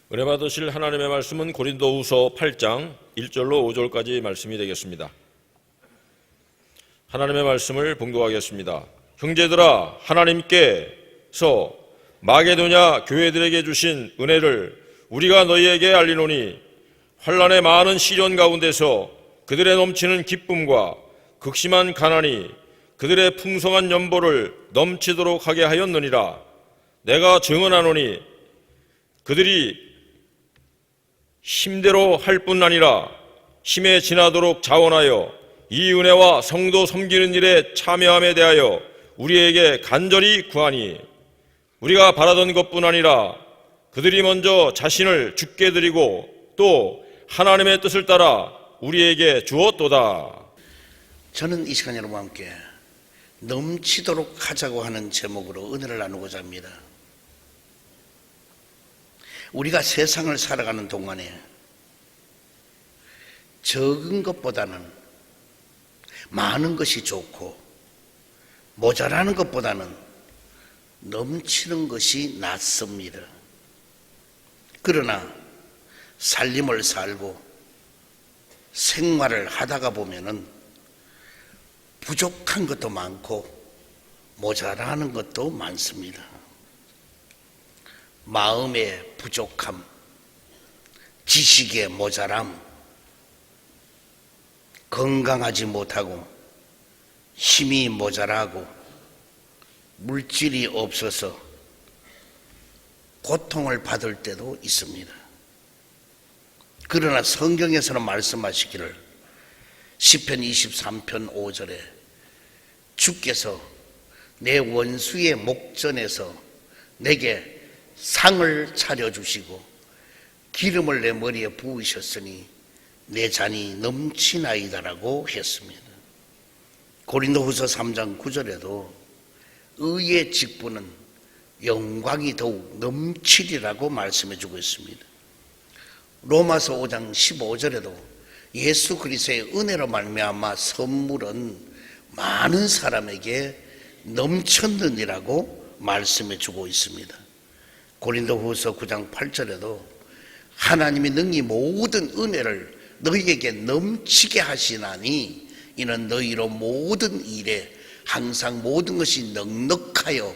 은혜 받으실 하나님의 말씀은 고린도후서 8장 1절로 5절까지 말씀이 되겠습니다. 하나님의 말씀을 봉독하겠습니다. 형제들아, 하나님께서 마게도냐 교회들에게 주신 은혜를 우리가 너희에게 알리노니, 환난의 많은 시련 가운데서 그들의 넘치는 기쁨과 극심한 가난이 그들의 풍성한 연보를 넘치도록 하게 하였느니라. 내가 증언하노니 그들이 힘대로 할 뿐 아니라 힘에 지나도록 자원하여 이 은혜와 성도 섬기는 일에 참여함에 대하여 우리에게 간절히 구하니, 우리가 바라던 것뿐 아니라 그들이 먼저 자신을 주께 드리고 또 하나님의 뜻을 따라 우리에게 주었도다. 저는 이 시간 여러분과 함께 넘치도록 하자고 하는 제목으로 은혜를 나누고자 합니다. 우리가 세상을 살아가는 동안에 적은 것보다는 많은 것이 좋고, 모자라는 것보다는 넘치는 것이 낫습니다. 그러나 살림을 살고 생활을 하다가 보면은 부족한 것도 많고 모자라는 것도 많습니다. 마음의 부족함, 지식의 모자람, 건강하지 못하고 힘이 모자라고 물질이 없어서 고통을 받을 때도 있습니다. 그러나 성경에서는 말씀하시기를 시편 23편 5절에 주께서 내 원수의 목전에서 내게 상을 차려주시고 기름을 내 머리에 부으셨으니 내 잔이 넘치나이다라고 했습니다. 고린도후서 3장 9절에도 의의 직분은 영광이 더욱 넘치리라고 말씀해 주고 있습니다. 로마서 5장 15절에도 예수 그리스도의 은혜로 말미암아 선물은 많은 사람에게 넘쳤느니라고 말씀해 주고 있습니다. 고린도후서 9장 8절에도 하나님이 능히 모든 은혜를 너희에게 넘치게 하시나니 이는 너희로 모든 일에 항상 모든 것이 넉넉하여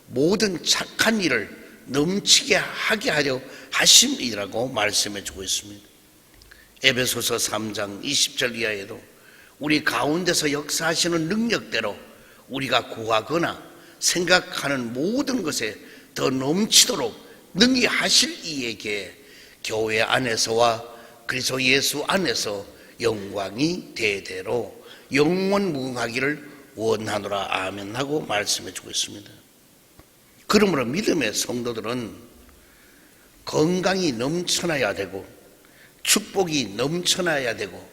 모든 착한 일을 넘치게 하게 하려 하심이라고 말씀해 주고 있습니다. 에베소서 3장 20절 이하에도 우리 가운데서 역사하시는 능력대로 우리가 구하거나 생각하는 모든 것에 더 넘치도록 능히 하실 이에게 교회 안에서와 그리스도 예수 안에서 영광이 대대로 영원무궁하기를 원하노라 아멘 하고 말씀해 주고 있습니다. 그러므로 믿음의 성도들은 건강이 넘쳐나야 되고 축복이 넘쳐나야 되고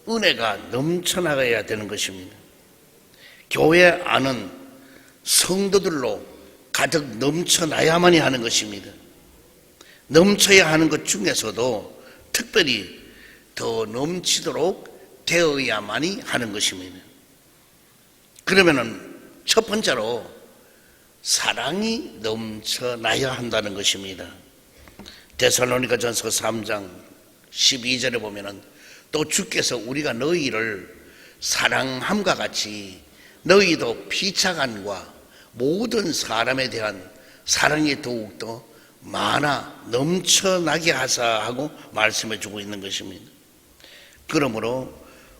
은혜가 넘쳐나가야 되는 것입니다. 교회 안은 성도들로 가득 넘쳐나야만이 하는 것입니다. 넘쳐야 하는 것 중에서도 특별히 더 넘치도록 되어야만이 하는 것입니다. 그러면은 첫 번째로 사랑이 넘쳐나야 한다는 것입니다. 데살로니가전서 3장 12절에 보면은 또 주께서 우리가 너희를 사랑함과 같이 너희도 피차간과 모든 사람에 대한 사랑이 더욱더 많아 넘쳐나게 하사 하고 말씀해 주고 있는 것입니다. 그러므로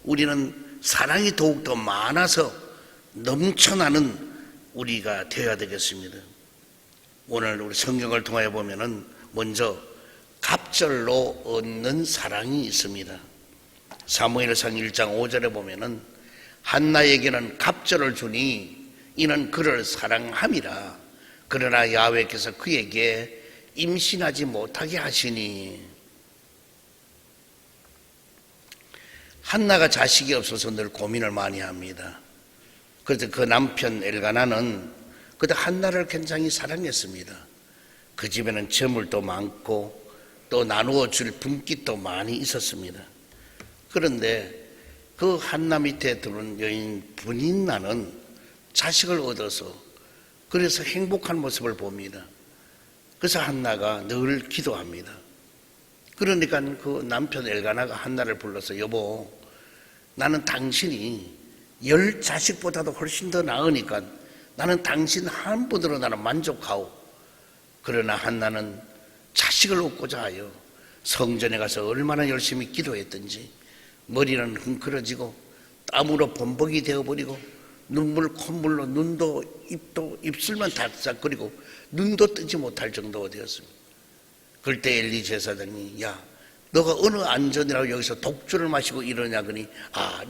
우리는 사랑이 더욱더 많아서 넘쳐나는 우리가 되어야 되겠습니다. 오늘 우리 성경을 통하여 보면은 먼저 갑절로 얻는 사랑이 있습니다. 사무엘상 1장 5절에 보면은 한나에게는 갑절을 주니 이는 그를 사랑함이라. 그러나 야훼께서 그에게 임신하지 못하게 하시니. 한나가 자식이 없어서 늘 고민을 많이 합니다. 그래서 그 남편 엘가나는 그때 한나를 굉장히 사랑했습니다. 그 집에는 재물도 많고 또 나누어 줄 분깃도 많이 있었습니다. 그런데 그 한나 밑에 들어온 여인 분인나는 자식을 얻어서 그래서 행복한 모습을 봅니다. 그래서 한나가 늘 기도합니다. 그러니까 그 남편 엘가나가 한나를 불러서 여보, 나는 당신이 10자식보다도 훨씬 더 나으니까 나는 당신 한 분으로 나는 만족하오. 그러나 한나는 자식을 얻고자 하여 성전에 가서 얼마나 열심히 기도했든지 머리는 흥그러지고 땀으로 범벅이 되어버리고 눈물 콧물로 눈도 입도 입술만 다싹거리고 눈도 뜨지 못할 정도가 되었습니다. 그럴 때 엘리 제사장이 야, 너가 어느 안전이라고 여기서 독주를 마시고 이러냐 그러니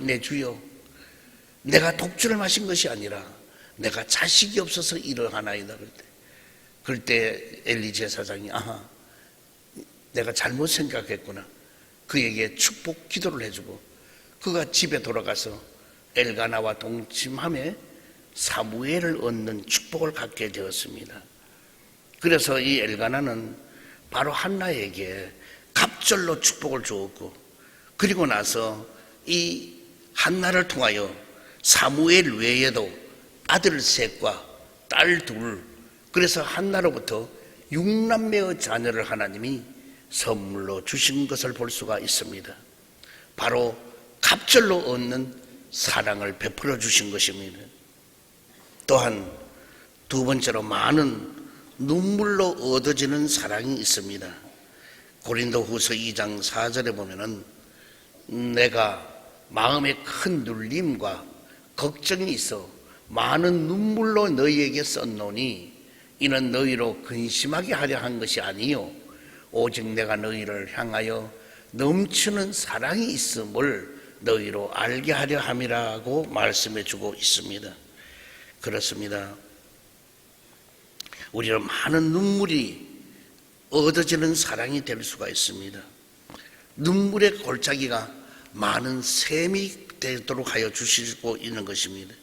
내 주여, 내가 독주를 마신 것이 아니라 내가 자식이 없어서 이러하나이다. 그럴 때 엘리 제사장이 내가 잘못 생각했구나. 그에게 축복 기도를 해주고 그가 집에 돌아가서 엘가나와 동침함에 사무엘을 얻는 축복을 갖게 되었습니다. 그래서 이 엘가나는 바로 한나에게 갑절로 축복을 주었고, 그리고 나서 이 한나를 통하여 사무엘 외에도 아들 셋과 딸 둘, 그래서 한나로부터 6남매의 자녀를 하나님이 선물로 주신 것을 볼 수가 있습니다. 바로 갑절로 얻는 사랑을 베풀어 주신 것입니다. 또한 두 번째로 많은 눈물로 얻어지는 사랑이 있습니다. 고린도후서 2장 4절에 보면은 내가 마음에 큰 눌림과 걱정이 있어 많은 눈물로 너희에게 썼노니 이는 너희로 근심하게 하려 한 것이 아니요 오직 내가 너희를 향하여 넘치는 사랑이 있음을 너희로 알게 하려 함이라고 말씀해 주고 있습니다. 그렇습니다. 우리는 많은 눈물이 얻어지는 사랑이 될 수가 있습니다. 눈물의 골짜기가 많은 샘이 되도록 하여 주시고 있는 것입니다.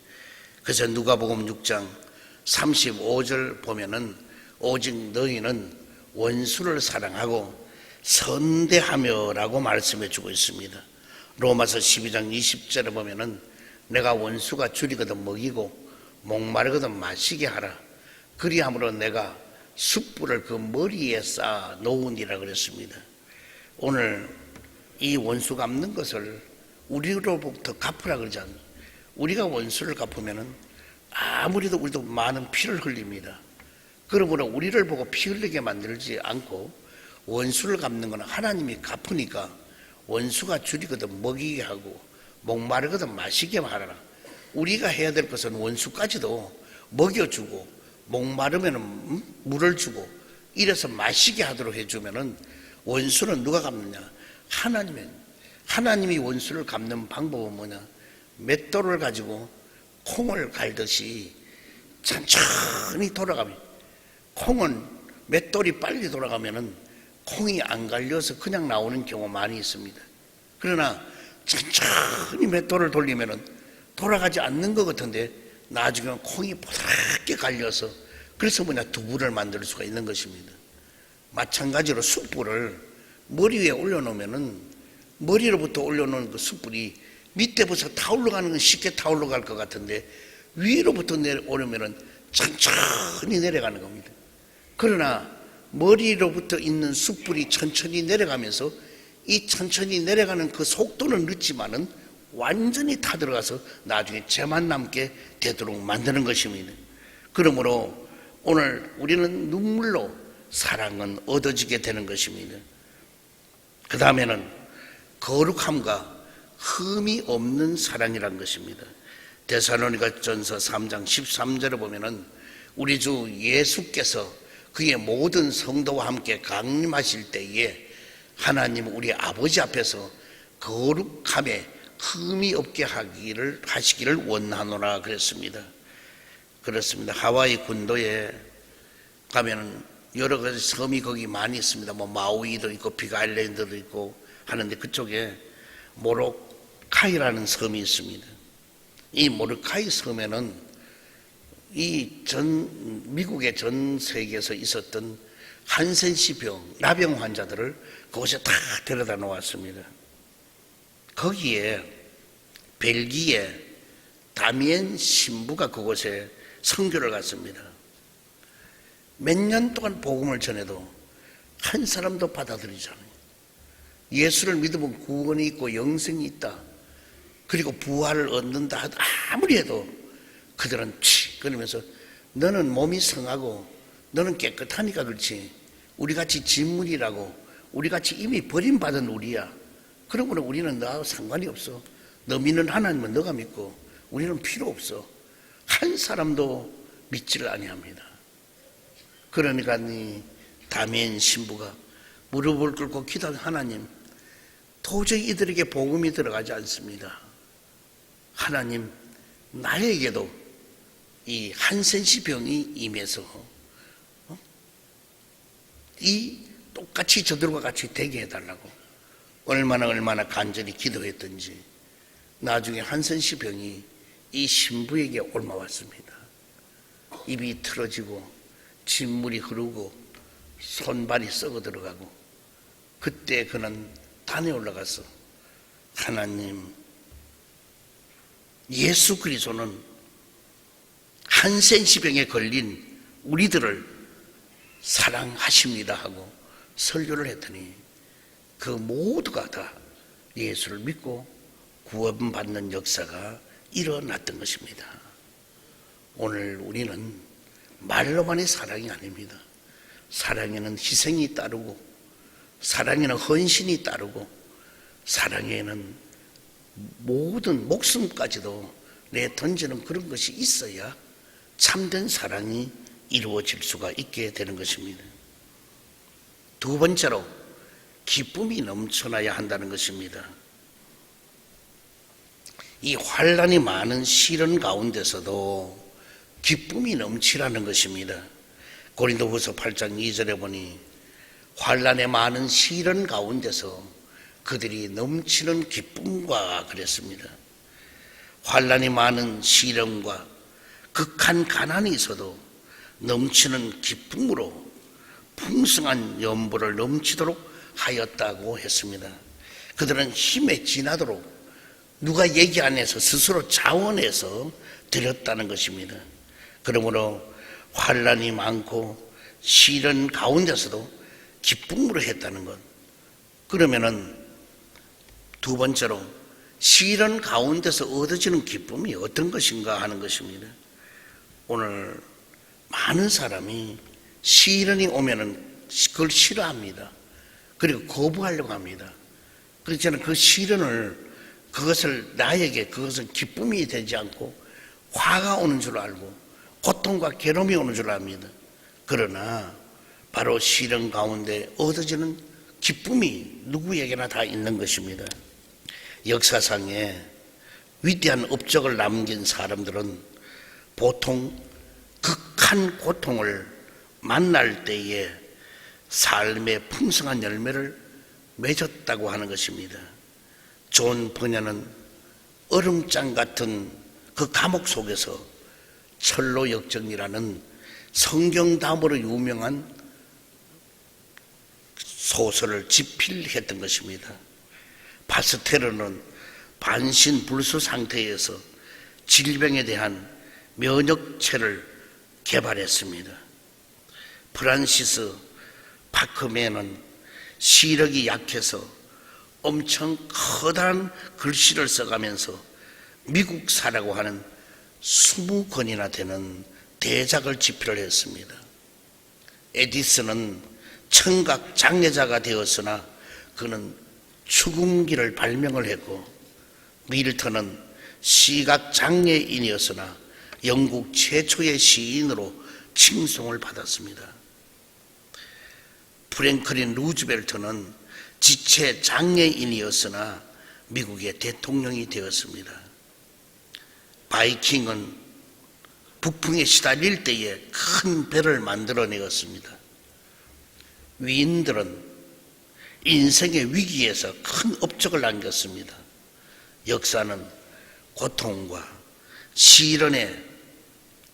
그래서 누가복음 6장 35절 보면은 오직 너희는 원수를 사랑하고 선대하며라고 말씀해 주고 있습니다. 로마서 12장 20절에 보면은 내가 원수가 줄이거든 먹이고 목마르거든 마시게 하라. 그리함으로 내가 숯불을 그 머리에 쌓아 놓으니라 그랬습니다. 오늘 이 원수 갚는 것을 우리로부터 갚으라 그러지 않나요? 우리가 원수를 갚으면은 아무리도 우리도 많은 피를 흘립니다. 그러므로 우리를 보고 피 흘리게 만들지 않고 원수를 갚는 것은 하나님이 갚으니까 원수가 줄이거든 먹이게 하고 목마르거든 마시게 하라. 우리가 해야 될 것은 원수까지도 먹여주고 목마르면 물을 주고 이래서 마시게 하도록 해주면은 원수는 누가 갚느냐? 하나님이 원수를 갚는 방법은 뭐냐? 맷돌을 가지고 콩을 갈듯이 천천히 돌아가면, 콩은 맷돌이 빨리 돌아가면은 콩이 안 갈려서 그냥 나오는 경우가 많이 있습니다. 그러나 천천히 맷돌을 돌리면은 돌아가지 않는 것 같은데 나중에 콩이 보드랍게 갈려서 그래서 두부를 만들 수가 있는 것입니다. 마찬가지로 숯불을 머리 위에 올려놓으면은 머리로부터 올려놓은 그 숯불이 밑에부터 타올라가는 건 쉽게 타올라갈 것 같은데 위로부터 오르면은 천천히 내려가는 겁니다. 그러나 머리로부터 있는 숯불이 천천히 내려가면서 이 천천히 내려가는 그 속도는 늦지만은 완전히 타들어가서 나중에 죄만 남게 되도록 만드는 것입니다. 그러므로 오늘 우리는 눈물로 사랑은 얻어지게 되는 것입니다. 그 다음에는 거룩함과 흠이 없는 사랑이란 것입니다. 데살로니가전서 3장 13절에 보면은 우리 주 예수께서 그의 모든 성도와 함께 강림하실 때에 하나님 우리 아버지 앞에서 거룩함에 흠이 없게 하시기를 원하노라 그랬습니다. 그렇습니다. 하와이 군도에 가면은 여러 가지 섬이 거기 많이 있습니다. 마우이도 있고 빅아일랜드도 있고 하는데 그쪽에 모로카이라는 섬이 있습니다. 이 모로카이 섬에는 미국의 전 세계에서 있었던 한센시병, 나병 환자들을 그곳에 다 데려다 놓았습니다. 거기에 벨기에 다미엔 신부가 그곳에 선교를 갔습니다. 몇 년 동안 복음을 전해도 한 사람도 받아들이지 않아요. 예수를 믿으면 구원이 있고 영생이 있다, 그리고 부활을 얻는다 아무리 해도 그들은 그러면서 너는 몸이 성하고 너는 깨끗하니까 그렇지, 우리같이 진물이라고, 우리같이 이미 버림받은 우리야, 그러므로 우리는 너하고 상관이 없어, 너 믿는 하나님은 너가 믿고 우리는 필요 없어. 한 사람도 믿지를 아니합니다. 그러니까 이 다메인 신부가 무릎을 꿇고 기도한, 하나님, 도저히 이들에게 복음이 들어가지 않습니다. 하나님, 나에게도 이 한센시 병이 임해서 이 똑같이 저들과 같이 되게 해달라고 얼마나 간절히 기도했던지 나중에 한센시 병이 이 신부에게 옮아왔습니다. 입이 틀어지고 진물이 흐르고 손발이 썩어 들어가고, 그때 그는 단에 올라가서 하나님, 예수 그리스도는 한센시병에 걸린 우리들을 사랑하십니다 하고 설교를 했더니 그 모두가 다 예수를 믿고 구원받는 역사가 일어났던 것입니다. 오늘 우리는 말로만의 사랑이 아닙니다. 사랑에는 희생이 따르고, 사랑에는 헌신이 따르고, 사랑에는 모든 목숨까지도 내 던지는 그런 것이 있어야 참된 사랑이 이루어질 수가 있게 되는 것입니다. 두 번째로 기쁨이 넘쳐나야 한다는 것입니다. 이 환난이 많은 시련 가운데서도 기쁨이 넘치라는 것입니다. 고린도후서 8장 2절에 보니 환난에 많은 시련 가운데서 그들이 넘치는 기쁨과 그랬습니다. 환난이 많은 시련과 극한 가난이 있어도 넘치는 기쁨으로 풍성한 연보를 넘치도록 하였다고 했습니다. 그들은 힘에 지나도록 누가 얘기 안 해서 스스로 자원해서 드렸다는 것입니다. 그러므로 환난이 많고 시련 가운데서도 기쁨으로 했다는 것. 그러면은 두 번째로 시련 가운데서 얻어지는 기쁨이 어떤 것인가 하는 것입니다. 오늘 많은 사람이 시련이 오면은 그걸 싫어합니다. 그리고 거부하려고 합니다. 그래서 저는 그 시련을, 그것을 나에게 그것은 기쁨이 되지 않고 화가 오는 줄 알고 고통과 괴로움이 오는 줄 압니다. 그러나 바로 시련 가운데 얻어지는 기쁨이 누구에게나 다 있는 것입니다. 역사상에 위대한 업적을 남긴 사람들은 보통 극한 고통을 만날 때에 삶의 풍성한 열매를 맺었다고 하는 것입니다. 존 버녀는 얼음장 같은 그 감옥 속에서 철로 역정이라는 성경담으로 유명한 소설을 집필했던 것입니다. 파스텔로는 반신불수 상태에서 질병에 대한 면역체를 개발했습니다. 프란시스 파크맨은 시력이 약해서 엄청 커다란 글씨를 써가면서 미국사라고 하는 20권이나 되는 대작을 집필을 했습니다. 에디슨은 청각 장애자가 되었으나 그는 축음기를 발명을 했고, 밀턴은 시각 장애인이었으나 영국 최초의 시인으로 칭송을 받았습니다. 프랭클린 루즈벨트는 지체 장애인이었으나 미국의 대통령이 되었습니다. 바이킹은 북풍에 시달릴 때에 큰 배를 만들어내었습니다. 위인들은 인생의 위기에서 큰 업적을 남겼습니다. 역사는 고통과 시련에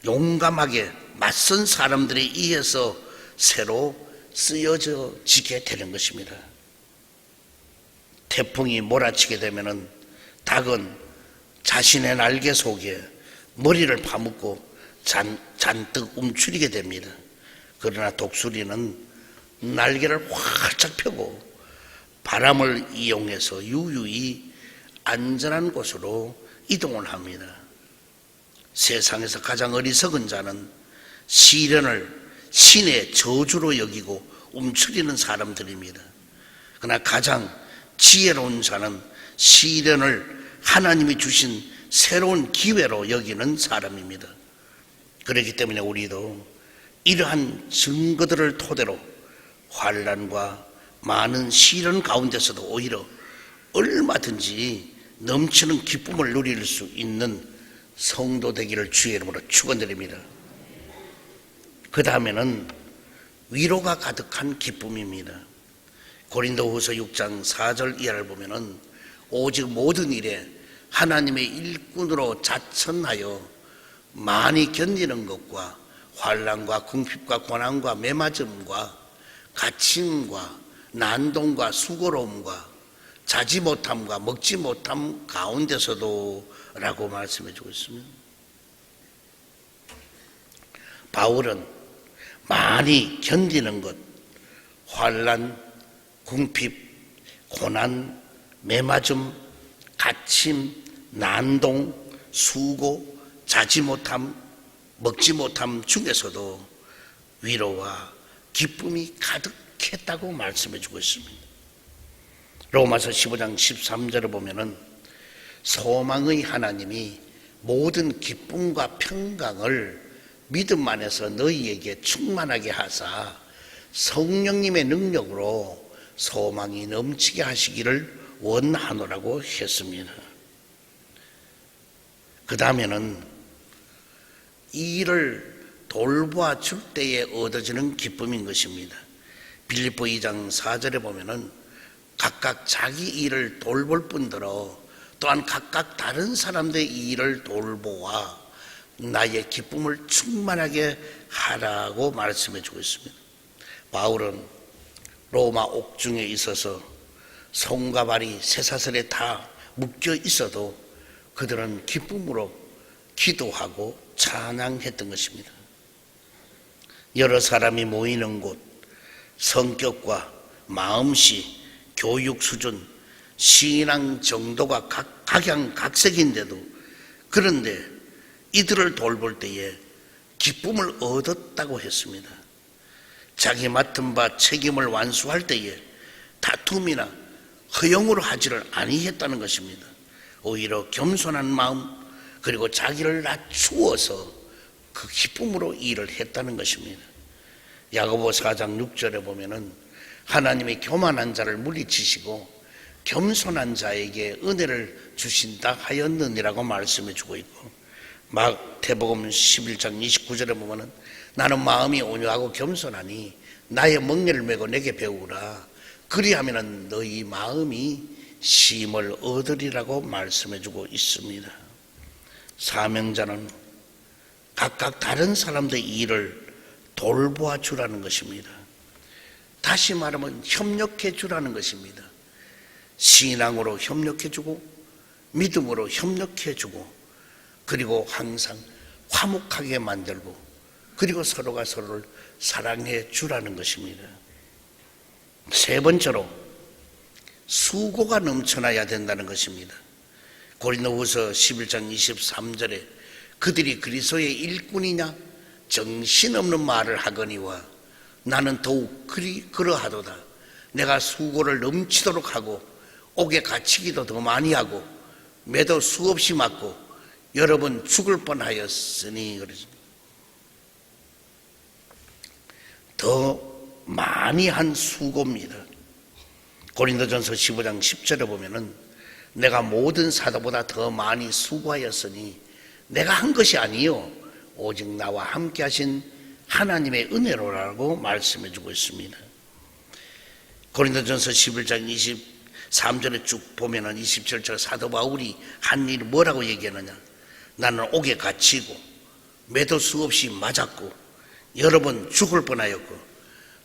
용감하게 맞선 사람들에 의해서 새로 쓰여지게 되는 것입니다. 태풍이 몰아치게 되면은 닭은 자신의 날개 속에 머리를 파묻고 잔뜩 움츠리게 됩니다. 그러나 독수리는 날개를 활짝 펴고 바람을 이용해서 유유히 안전한 곳으로 이동을 합니다. 세상에서 가장 어리석은 자는 시련을 신의 저주로 여기고 움츠리는 사람들입니다. 그러나 가장 지혜로운 자는 시련을 하나님이 주신 새로운 기회로 여기는 사람입니다. 그렇기 때문에 우리도 이러한 증거들을 토대로 환난과 많은 시련 가운데서도 오히려 얼마든지 넘치는 기쁨을 누릴 수 있는 성도 되기를 주의 이름으로 축원드립니다. 그 다음에는 위로가 가득한 기쁨입니다. 고린도후서 6장 4절 이하를 보면은 오직 모든 일에 하나님의 일꾼으로 자천하여 많이 견디는 것과 환난과 궁핍과 고난과 매맞음과 갇힘과 난동과 수고로움과 자지 못함과 먹지 못함 가운데서도 라고 말씀해 주고 있습니다. 바울은 많이 견디는 것, 환난, 궁핍, 고난, 매맞음, 갇힘, 난동, 수고, 자지 못함, 먹지 못함 중에서도 위로와 기쁨이 가득했다고 말씀해 주고 있습니다. 로마서 15장 13절을 보면은 소망의 하나님이 모든 기쁨과 평강을 믿음 안에서 너희에게 충만하게 하사 성령님의 능력으로 소망이 넘치게 하시기를 원하노라고 했습니다. 그 다음에는 이 일을 돌보아 줄 때에 얻어지는 기쁨인 것입니다. 빌립보 2장 4절에 보면은 각각 자기 일을 돌볼 뿐더러 또한 각각 다른 사람들의 일을 돌보아 나의 기쁨을 충만하게 하라고 말씀해 주고 있습니다. 바울은 로마 옥중에 있어서 손과 발이 쇠사슬에 다 묶여 있어도 그들은 기쁨으로 기도하고 찬양했던 것입니다. 여러 사람이 모이는 곳, 성격과 마음씨, 교육 수준, 신앙 정도가 각양각색인데도 그런데 이들을 돌볼 때에 기쁨을 얻었다고 했습니다. 자기 맡은 바 책임을 완수할 때에 다툼이나 허용으로 하지를 아니했다는 것입니다. 오히려 겸손한 마음 그리고 자기를 낮추어서 그 기쁨으로 일을 했다는 것입니다. 야고보 4장 6절에 보면은 하나님이 교만한 자를 물리치시고 겸손한 자에게 은혜를 주신다 하였느니라고 말씀해 주고 있고, 마태복음 11장 29절에 보면은 나는 마음이 온유하고 겸손하니 나의 멍에를 메고 내게 배우라 그리하면은 너희 마음이 쉼을 얻으리라고 말씀해 주고 있습니다. 사명자는 각각 다른 사람들의 일을 돌보아 주라는 것입니다. 다시 말하면 협력해 주라는 것입니다. 신앙으로 협력해 주고 믿음으로 협력해 주고 그리고 항상 화목하게 만들고 그리고 서로가 서로를 사랑해 주라는 것입니다. 세 번째로 수고가 넘쳐나야 된다는 것입니다. 고린도후서 11장 23절에 그들이 그리스도의 일꾼이냐 정신없는 말을 하거니와 나는 더욱 그러하도다. 내가 수고를 넘치도록 하고 옥에 갇히기도 더 많이 하고 매도 수없이 맞고 여러 번 죽을 뻔하였으니 더 많이 한 수고입니다. 고린도전서 15장 10절에 보면은 내가 모든 사도보다 더 많이 수고하였으니 내가 한 것이 아니요 오직 나와 함께 하신 하나님의 은혜로라고 말씀해 주고 있습니다. 고린도전서 11장 23절에 쭉 보면은 27절 사도 바울이 한 일이 뭐라고 얘기하느냐, 나는 옥에 갇히고 매도 수없이 맞았고 여러 번 죽을 뻔하였고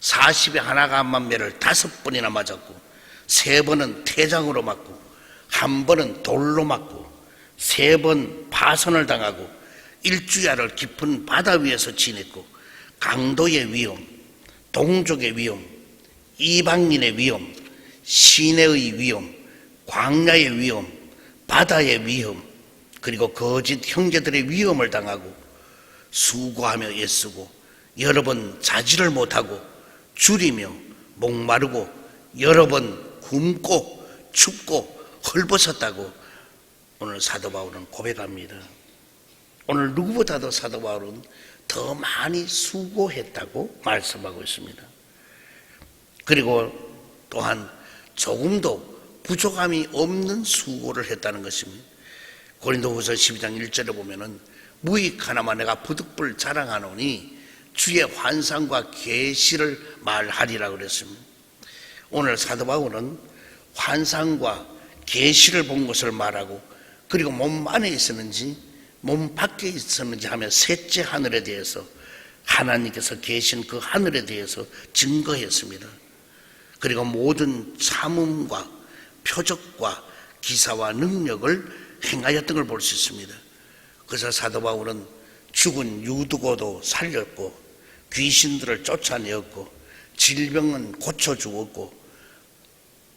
40에 하나가 한 만매를 5번이나 맞았고 3번은 태장으로 맞고 1번은 돌로 맞고 3번 파선을 당하고 1주야를 깊은 바다 위에서 지냈고 강도의 위험, 동족의 위험, 이방인의 위험, 시내의 위험, 광야의 위험, 바다의 위험, 그리고 거짓 형제들의 위험을 당하고 수고하며 애쓰고 여러 번 자지를 못하고 줄이며 목마르고 여러 번 굶고 춥고 헐벗었다고 오늘 사도 바울은 고백합니다. 오늘 누구보다도 사도 바울은 더 많이 수고했다고 말씀하고 있습니다. 그리고 또한 조금도 부족함이 없는 수고를 했다는 것입니다. 고린도후서 12장 1절에 보면은 무익 하나만 내가 부득불 자랑하노니 주의 환상과 계시를 말하리라 그랬습니다. 오늘 사도 바울은 환상과 계시를 본 것을 말하고 그리고 몸 안에 있었는지 몸 밖에 있었는지 하며 셋째 하늘에 대해서 하나님께서 계신 그 하늘에 대해서 증거했습니다. 그리고 모든 참음과 표적과 기사와 능력을 행하였던 걸 볼 수 있습니다. 그래서 사도 바울은 죽은 유두고도 살렸고 귀신들을 쫓아내었고 질병은 고쳐주었고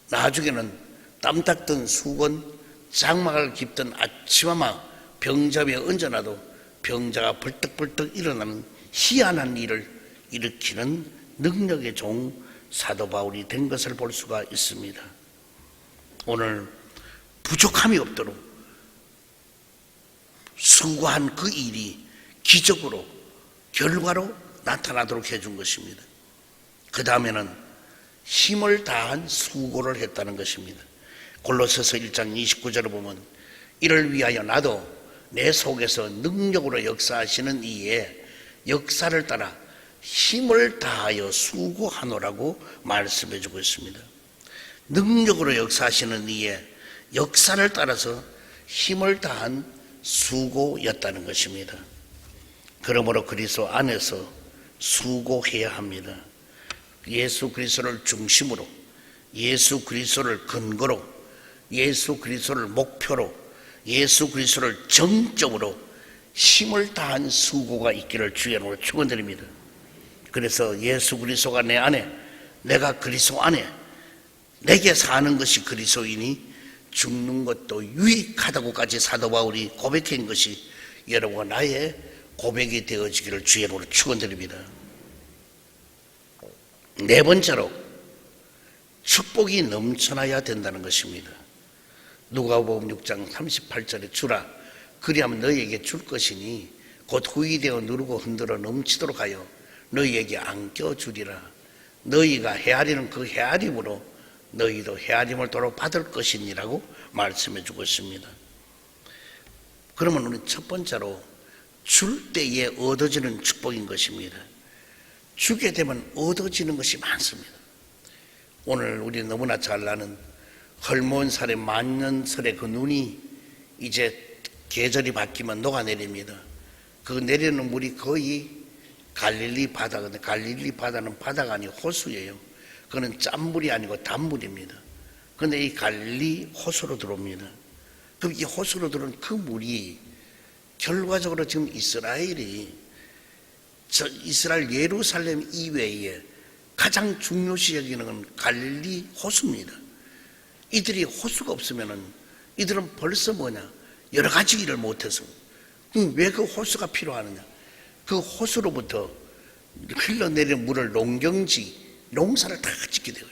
나중에는 땀 닦던 수건 장막을 깁던 아침마마 병자에 얹어놔도 병자가 벌떡벌떡 일어나는 희한한 일을 일으키는 능력의 종 사도 바울이 된 것을 볼 수가 있습니다. 오늘 부족함이 없도록 수고한 그 일이 기적으로 결과로 나타나도록 해준 것입니다. 그 다음에는 힘을 다한 수고를 했다는 것입니다. 골로새서 1장 29절을 보면 이를 위하여 나도 내 속에서 능력으로 역사하시는 이에 역사를 따라 힘을 다하여 수고하노라고 말씀해 주고 있습니다. 능력으로 역사하시는 이에 역사를 따라서 힘을 다한 수고였다는 것입니다. 그러므로 그리스도 안에서 수고해야 합니다. 예수 그리스도를 중심으로, 예수 그리스도를 근거로, 예수 그리스도를 목표로, 예수 그리스도를 정점으로 힘을 다한 수고가 있기를 주의 이름으로 축원드립니다. 그래서 예수 그리스도가 내 안에, 내가 그리스도 안에, 내게 사는 것이 그리스도이니 죽는 것도 유익하다고까지 사도 바울이 고백한 것이 여러분과 나의 고백이 되어지기를 주의 이름으로 축원드립니다. 네 번째로 축복이 넘쳐나야 된다는 것입니다. 누가복음 6장 38절에 주라 그리하면 너희에게 줄 것이니 곧 후이되어 누르고 흔들어 넘치도록 하여 너희에게 안겨주리라. 너희가 헤아리는 그 헤아림으로 너희도 헤아림을 도로 받을 것이니라고 말씀해 주고 있습니다. 그러면 우리 첫 번째로 줄 때에 얻어지는 축복인 것입니다. 주게 되면 얻어지는 것이 많습니다. 오늘 우리 너무나 잘 아는 헐몬살의 만년설의 그 눈이 이제 계절이 바뀌면 녹아내립니다. 그 내리는 물이 거의 갈릴리 바다거든요. 갈릴리 바다는 바다가 아니고 호수예요. 그거는 짠물이 아니고 단물입니다. 그런데 이 갈릴리 호수로 들어옵니다. 그럼 이 호수로 들어온 그 물이 결과적으로 지금 이스라엘 예루살렘 이외에 가장 중요시 여기는 건 갈릴리 호수입니다. 이들이 호수가 없으면은 이들은 벌써 여러 가지 일을 못해서 왜 그 호수가 필요하느냐? 그 호수로부터 흘러내리는 물을 농사를 다 짓게 되고요.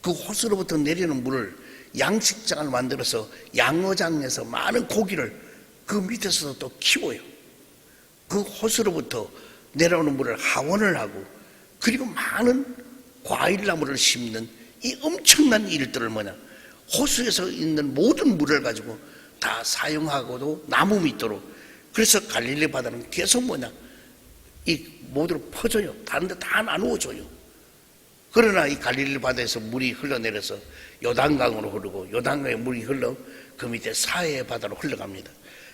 그 호수로부터 내리는 물을 양식장을 만들어서 양어장에서 많은 고기를 그 밑에서 또 키워요. 그 호수로부터 내려오는 물을 하원을 하고 그리고 많은 과일나무를 심는 이 엄청난 일들을 호수에서 있는 모든 물을 가지고 다 사용하고도 나무 밑도록 그래서 갈릴리 바다는 계속 이 모두로 퍼져요. 다른 데 다 나누어줘요. 그러나 이 갈릴리 바다에서 물이 흘러내려서 요단강으로 흐르고 요단강에 물이 흘러 그 밑에 사해 바다로 흘러갑니다.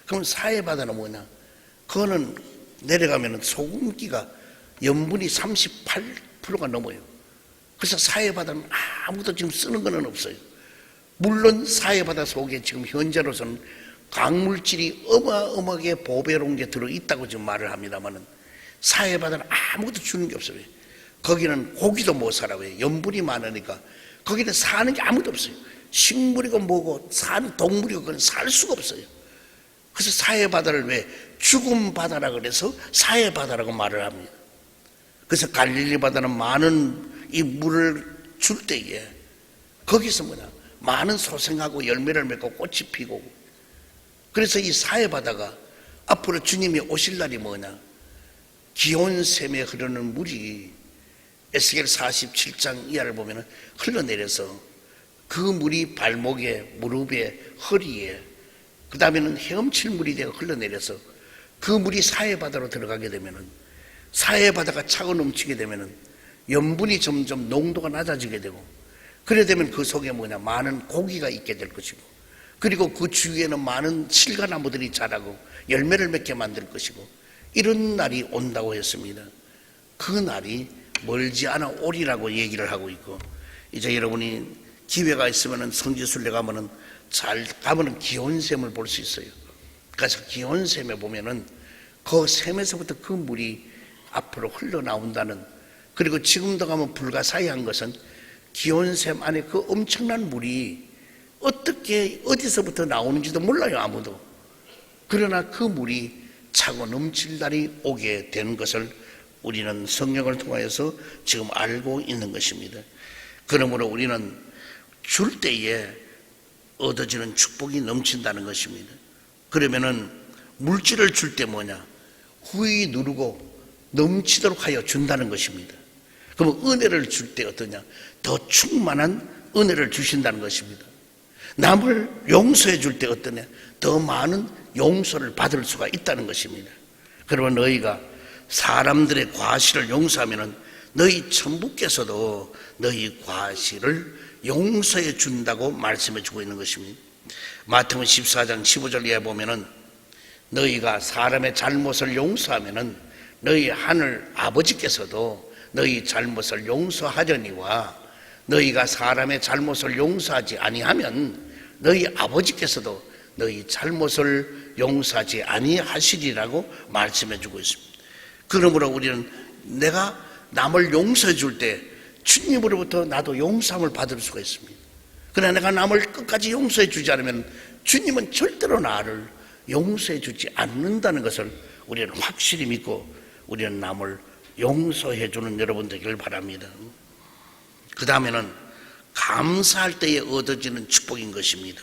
그럼 사해 바다는 그거는 내려가면 소금기가 염분이 38%가 넘어요. 그래서 사해 바다는 아무도 지금 쓰는 거는 없어요. 물론 사해 바다 속에 지금 현재로서는 강물질이 어마어마하게 보배로운 게 들어있다고 지금 말을 합니다만은 사해 바다는 아무것도 주는 게 없어요. 거기는 고기도 못 살아요. 염분이 많으니까. 거기는 사는 게 아무도 없어요. 식물이고 뭐고 사는 동물이고 그건 살 수가 없어요. 그래서 사해바다를 왜 죽음 바다라 그래서 사해바다라고 말을 합니다. 그래서 갈릴리 바다는 많은 이 물을 줄 때에 거기서 많은 소생하고 열매를 맺고 꽃이 피고, 그래서 이 사해바다가 앞으로 주님이 오실 날이 기온샘에 흐르는 물이 에스겔 47장 이하를 보면 흘러내려서 그 물이 발목에, 무릎에, 허리에, 그 다음에는 헤엄칠 물이 되어 흘러내려서 그 물이 사해바다로 들어가게 되면, 사해바다가 차고 넘치게 되면 염분이 점점 농도가 낮아지게 되고, 그래 되면 그 속에 많은 고기가 있게 될 것이고, 그리고 그 주위에는 많은 실과나무들이 자라고 열매를 맺게 만들 것이고, 이런 날이 온다고 했습니다. 그 날이 멀지 않아 오리라고 얘기를 하고 있고, 이제 여러분이 기회가 있으면 성지순례 가면은 잘 가면은 기온샘을 볼 수 있어요. 그래서 기온샘에 보면은 그 샘에서부터 그 물이 앞으로 흘러나온다는, 그리고 지금도 가면 불가사의한 것은 기온샘 안에 그 엄청난 물이 어떻게 어디서부터 나오는지도 몰라요, 아무도. 그러나 그 물이 차고 넘칠 날이 오게 되는 것을 우리는 성경을 통하여서 지금 알고 있는 것입니다. 그러므로 우리는 줄 때에 얻어지는 축복이 넘친다는 것입니다. 그러면은 물질을 줄 때 후히 누르고 넘치도록 하여 준다는 것입니다. 그러면 은혜를 줄 때 어떠냐? 더 충만한 은혜를 주신다는 것입니다. 남을 용서해 줄 때 어떠냐? 더 많은 용서를 받을 수가 있다는 것입니다. 그러면 너희가 사람들의 과실을 용서하면 너희 천부께서도 너희 과실을 용서해 준다고 말씀해 주고 있는 것입니다. 마태복음 14장 15절 이하에 보면은 너희가 사람의 잘못을 용서하면은 너희 하늘 아버지께서도 너희 잘못을 용서하려니와, 너희가 사람의 잘못을 용서하지 아니하면 너희 아버지께서도 너희 잘못을 용서하지 아니하시리라고 말씀해 주고 있습니다. 그러므로 우리는 내가 남을 용서해 줄 때 주님으로부터 나도 용서함을 받을 수가 있습니다. 그러나 내가 남을 끝까지 용서해 주지 않으면 주님은 절대로 나를 용서해 주지 않는다는 것을 우리는 확실히 믿고 우리는 남을 용서해 주는 여러분 되기를 바랍니다. 그 다음에는 감사할 때에 얻어지는 축복인 것입니다.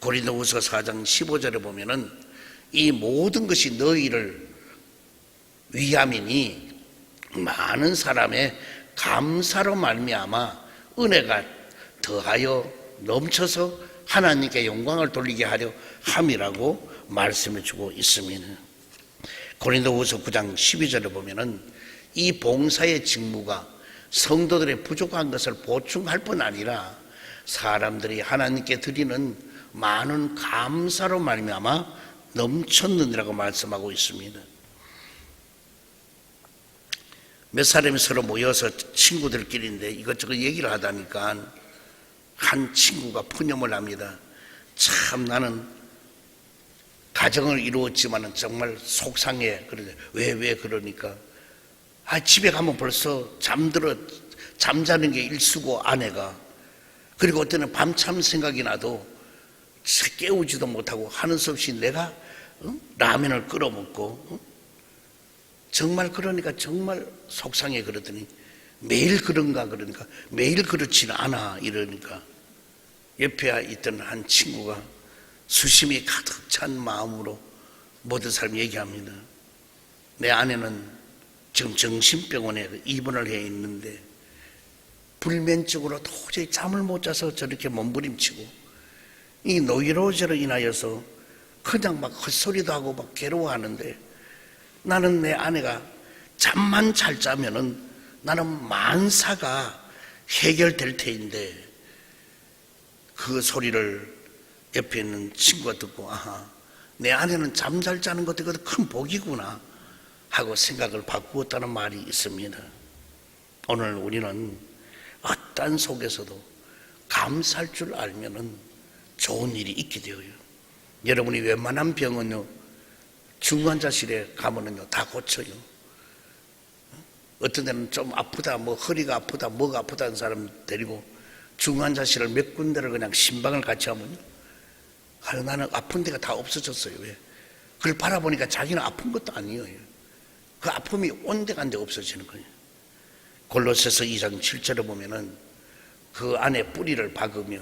고린도후서 4장 15절에 보면은 이 모든 것이 너희를 위함이니 많은 사람의 감사로 말미암아 은혜가 더하여 넘쳐서 하나님께 영광을 돌리게 하려 함이라고 말씀해 주고 있습니다. 고린도후서 9장 12절에 보면은 이 봉사의 직무가 성도들의 부족한 것을 보충할 뿐 아니라 사람들이 하나님께 드리는 많은 감사로 말미암아 넘쳤느니라고 말씀하고 있습니다. 몇 사람이 서로 모여서 친구들끼리인데 이것저것 얘기를 하다니까 한 친구가 푸념을 합니다. 참 나는 가정을 이루었지만 정말 속상해. 그러죠. 왜 그러니까 집에 가면 벌써 잠자는 게 일수고 아내가, 그리고 어때는 밤참 생각이 나도 깨우지도 못하고 하는 수 없이 내가 라면을 끓여 먹고 정말 그러니까 정말 속상해. 그러더니 매일 그런가 그러니까 매일 그렇지는 않아 이러니까 옆에 있던 한 친구가 수심이 가득 찬 마음으로 모든 사람이 얘기합니다. 내 아내는 지금 정신병원에 입원을 해 있는데 불면증으로 도저히 잠을 못 자서 저렇게 몸부림치고 이 노이로제로 인하여서 그냥 막 헛소리도 하고 막 괴로워하는데, 나는 내 아내가 잠만 잘 자면은 나는 만사가 해결될 테인데, 그 소리를 옆에 있는 친구가 듣고 아하, 내 아내는 잠 잘 자는 것도 큰 복이구나 하고 생각을 바꾸었다는 말이 있습니다. 오늘 우리는 어떤 속에서도 감사할 줄 알면은 좋은 일이 있게 되어요. 여러분이 웬만한 병은요 중환자실에 가면은요 다 고쳐요. 어떤 데는 좀 아프다, 뭐 허리가 아프다, 뭐가 아프다 하는 사람 데리고 중환자실을 몇 군데를 그냥 신방을 같이 하면요. 나는 아픈 데가 다 없어졌어요. 왜? 그걸 바라보니까 자기는 아픈 것도 아니에요. 그 아픔이 온데간데 없어지는 거예요. 골로새서 2장 7절에 보면은 그 안에 뿌리를 박으며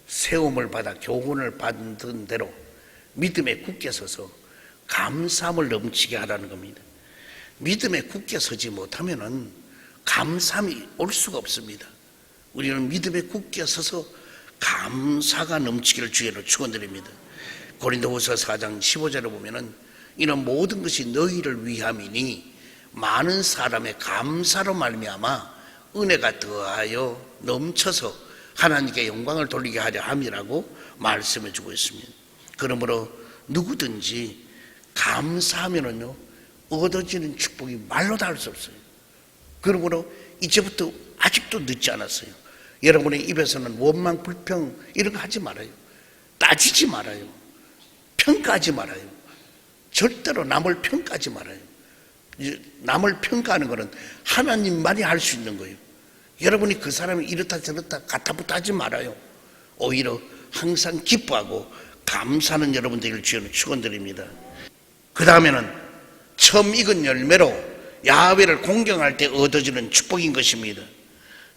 세움을 받아 교훈을 받은 대로 믿음에 굳게 서서 감사함을 넘치게 하라는 겁니다. 믿음에 굳게 서지 못하면은 감사함이 올 수가 없습니다. 우리는 믿음에 굳게 서서 감사가 넘치기를 주의로 축원드립니다. 고린도후서 4장 15절에 보면은 이는 모든 것이 너희를 위함이니 많은 사람의 감사로 말미암아 은혜가 더하여 넘쳐서 하나님께 영광을 돌리게 하려 함이라고 말씀해 주고 있습니다. 그러므로 누구든지 감사하면은요 얻어지는 축복이 말로 다 할 수 없어요. 그러므로 이제부터 아직도 늦지 않았어요. 여러분의 입에서는 원망, 불평 이런 거 하지 말아요. 따지지 말아요. 평가하지 말아요. 절대로 남을 평가하지 말아요. 남을 평가하는 것은 하나님만이 할 수 있는 거예요. 여러분이 그 사람이 이렇다 저렇다 가타부타 하지 말아요. 오히려 항상 기뻐하고 감사하는 여러분 되기를 주여는 축원드립니다. 그 다음에는 처음 익은 열매로 야훼를 공경할 때 얻어지는 축복인 것입니다.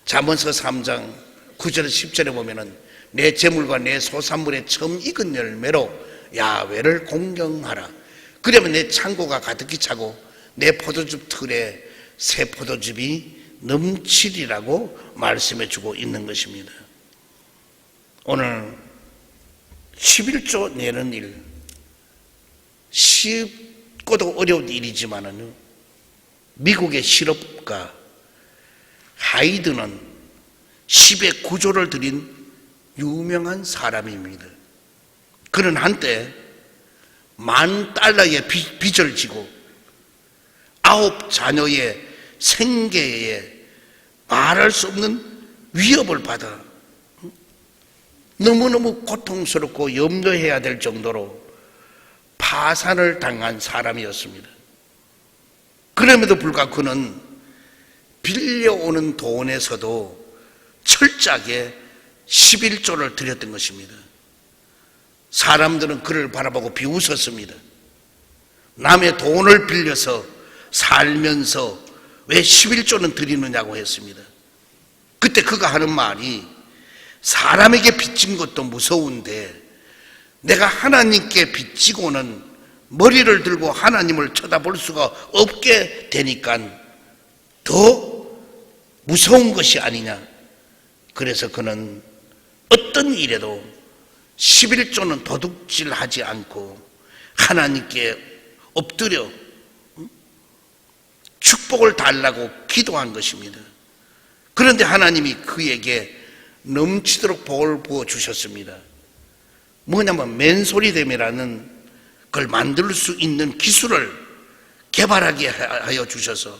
잠언서 3장 9절 10절에 보면은 내 재물과 내 소산물의 처음 익은 열매로 야훼를 공경하라. 그러면 내 창고가 가득히 차고 내 포도즙 틀에 새 포도즙이 넘치리라고 말씀해 주고 있는 것입니다. 오늘 11조 내는 일, 쉽고도 어려운 일이지만은 미국의 실업가 하이드는 10의 9조를 드린 유명한 사람입니다. 그는 한때 $10,000의 빚을 지고 9 자녀의 생계에 말할 수 없는 위협을 받아 너무너무 고통스럽고 염려해야 될 정도로 파산을 당한 사람이었습니다. 그럼에도 불구하고 그는 빌려오는 돈에서도 철저하게 11조를 드렸던 것입니다. 사람들은 그를 바라보고 비웃었습니다. 남의 돈을 빌려서 살면서 왜 11조는 드리느냐고 했습니다. 그때 그가 하는 말이 사람에게 빚진 것도 무서운데 내가 하나님께 빚지고는 머리를 들고 하나님을 쳐다볼 수가 없게 되니까 더 무서운 것이 아니냐. 그래서 그는 어떤 일에도 11조는 도둑질하지 않고 하나님께 엎드려 축복을 달라고 기도한 것입니다. 그런데 하나님이 그에게 넘치도록 복을 부어주셨습니다. 뭐냐면 맨소리댐이라는 걸 만들 수 있는 기술을 개발하게 하여 주셔서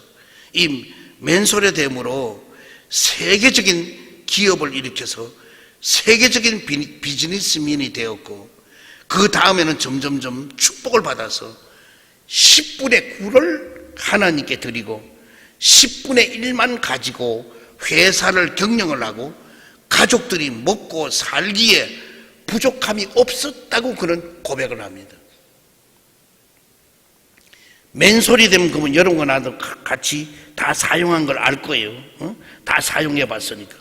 이 맨소리댐으로 세계적인 기업을 일으켜서 세계적인 비즈니스맨이 되었고 그 다음에는 점점점 축복을 받아서 10분의 9를 하나님께 드리고 10분의 1만 가지고 회사를 경영을 하고 가족들이 먹고 살기에 부족함이 없었다고 그는 고백을 합니다. 맨소리댐 그러면 여러분과 나도 같이 다 사용한 걸 알 거예요. 다 사용해 봤으니까.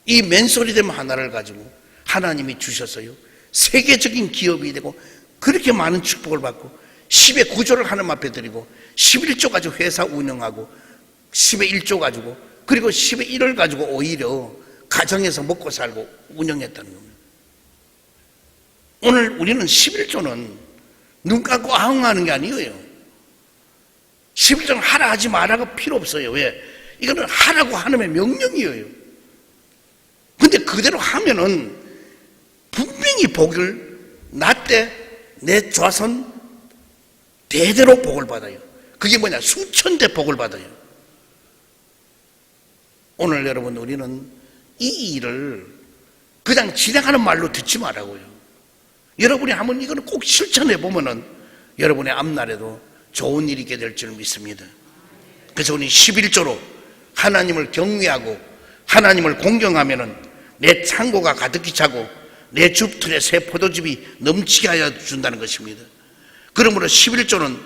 이 맨소리댐 하나를 가지고 하나님이 주셨어요. 세계적인 기업이 되고 그렇게 많은 축복을 받고 10의 9조를 하나님 앞에 드리고 11조 가지고 회사 운영하고 10의 1조 가지고 그리고 10의 1을 가지고 오히려 가정에서 먹고 살고 운영했다는 겁니다. 오늘 우리는 11조는 눈 감고 아웅하는 게 아니에요. 11조는 하라 하지 말라고 필요 없어요. 왜? 이거는 하라고 하나님의 명령이에요. 근데 그대로 하면은 분명히 복을 나 때 내 좌선 대대로 복을 받아요. 그게 뭐냐? 수천 대 복을 받아요. 오늘 여러분 우리는 이 일을 그냥 진행하는 말로 듣지 말라고요. 여러분이 한번 이거는 꼭 실천해 보면은 여러분의 앞날에도 좋은 일이 있게 될 줄 믿습니다. 그래서 우리 11조로 하나님을 경외하고 하나님을 공경하면은 내 창고가 가득히 차고 내 줍틀에 새 포도즙이 넘치게 하여 준다는 것입니다. 그러므로 11조는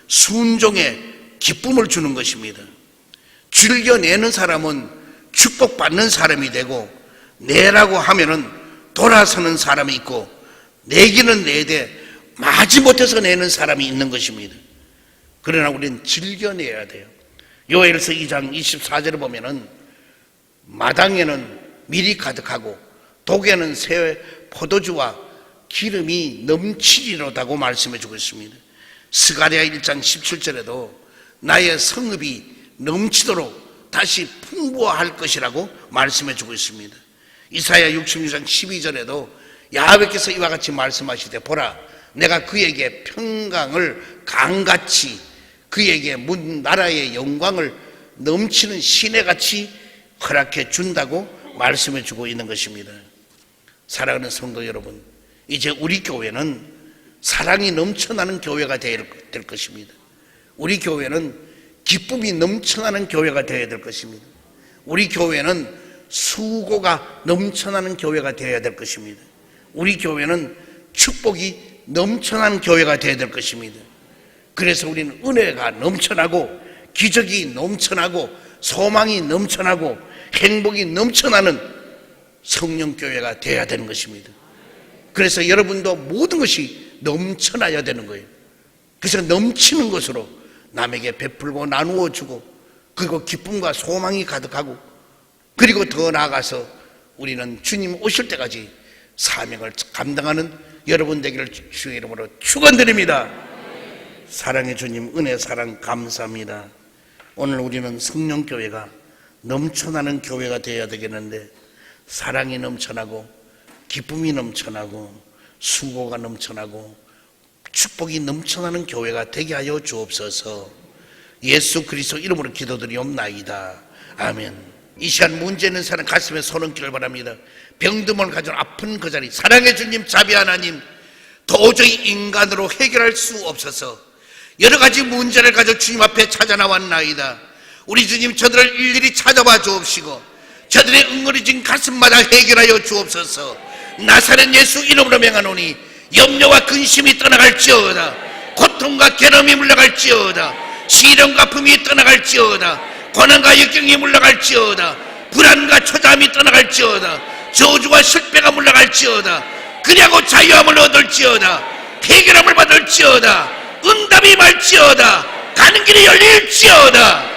순종의 기쁨을 주는 것입니다. 즐겨내는 사람은 축복받는 사람이 되고, 내라고 하면은 돌아서는 사람이 있고, 내기는 내되 마지 못해서 내는 사람이 있는 것입니다. 그러나 우리는 즐겨내야 돼요. 요엘서 2장 24절에 보면은 마당에는 밀이 가득하고 독에는 새 포도주와 기름이 넘치리로다고 말씀해 주고 있습니다. 스가랴 1장 17절에도 나의 성읍이 넘치도록 다시 풍부할 것이라고 말씀해 주고 있습니다. 이사야 66장 12절에도 야훼께서 이와 같이 말씀하시되 보라 내가 그에게 평강을 강같이 그에게 문 나라의 영광을 넘치는 시내같이 허락해 준다고 말씀해 주고 있는 것입니다. 사랑하는 성도 여러분, 이제 우리 교회는 사랑이 넘쳐나는 교회가 될 것입니다. 우리 교회는 기쁨이 넘쳐나는 교회가 되어야 될 것입니다. 우리 교회는 수고가 넘쳐나는 교회가 되어야 될 것입니다. 우리 교회는 축복이 넘쳐나는 교회가 되어야 될 것입니다. 그래서 우리는 은혜가 넘쳐나고 기적이 넘쳐나고 소망이 넘쳐나고 행복이 넘쳐나는 성령교회가 되어야 되는 것입니다. 그래서 여러분도 모든 것이 넘쳐나야 되는 거예요. 그래서 넘치는 것으로 남에게 베풀고 나누어 주고, 그리고 기쁨과 소망이 가득하고, 그리고 더 나아가서 우리는 주님 오실 때까지 사명을 감당하는 여러분 되기를 주의 이름으로 축원드립니다. 사랑의 주님, 은혜 사랑 감사합니다. 오늘 우리는 성령교회가 넘쳐나는 교회가 되어야 되겠는데, 사랑이 넘쳐나고 기쁨이 넘쳐나고 수고가 넘쳐나고 축복이 넘쳐나는 교회가 되게 하여 주옵소서. 예수 그리스도 이름으로 기도드리옵나이다. 아멘. 이 시간 문제 있는 사람 가슴에 손 얹기를 바랍니다. 병듦을 가진 아픈 그 자리, 사랑의 주님, 자비 하나님, 도저히 인간으로 해결할 수 없어서 여러 가지 문제를 가지고 주님 앞에 찾아 나왔나이다. 우리 주님, 저들을 일일이 찾아봐 주옵시고 저들의 응어리진 가슴마다 해결하여 주옵소서. 나사렛 예수 이름으로 명하노니 염려와 근심이 떠나갈지어다. 고통과 괴로움이 물러갈지어다. 시련과 아픔이 떠나갈지어다. 고난과 역경이 물러갈지어다. 불안과 초조함이 떠나갈지어다. 저주와 실패가 물러갈지어다. 그리하고 자유함을 얻을지어다. 해결함을 받을지어다. 응답이 말지어다. 가는 길이 열릴지어다.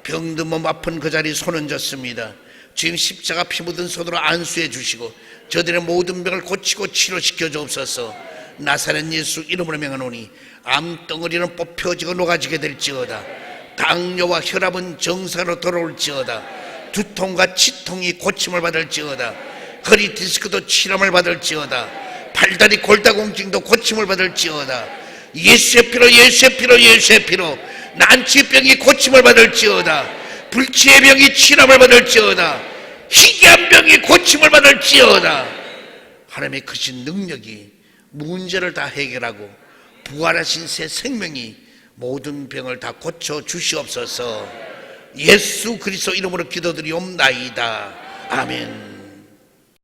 병든 몸 아픈 그 자리 손 얹었습니다. 주님, 십자가 피 묻은 손으로 안수해 주시고 저들의 모든 병을 고치고 치료시켜 주옵소서. 나사렛 예수 이름으로 명하노니 암덩어리는 뽑혀지고 녹아지게 될지어다. 당뇨와 혈압은 정상으로 돌아올지어다. 두통과 치통이 고침을 받을지어다. 허리 디스크도 치료를 받을지어다. 팔다리 골다공증도 고침을 받을지어다. 예수의 피로 예수의 피로 예수의 피로 난치병이 고침을 받을지어다. 불치의 병이 치료를 받을지어다. 희귀한 병이 고침을 받을지어다. 하나님의 크신 능력이 문제를 다 해결하고 부활하신 새 생명이 모든 병을 다 고쳐 주시옵소서. 예수 그리스도 이름으로 기도드리옵나이다. 아멘.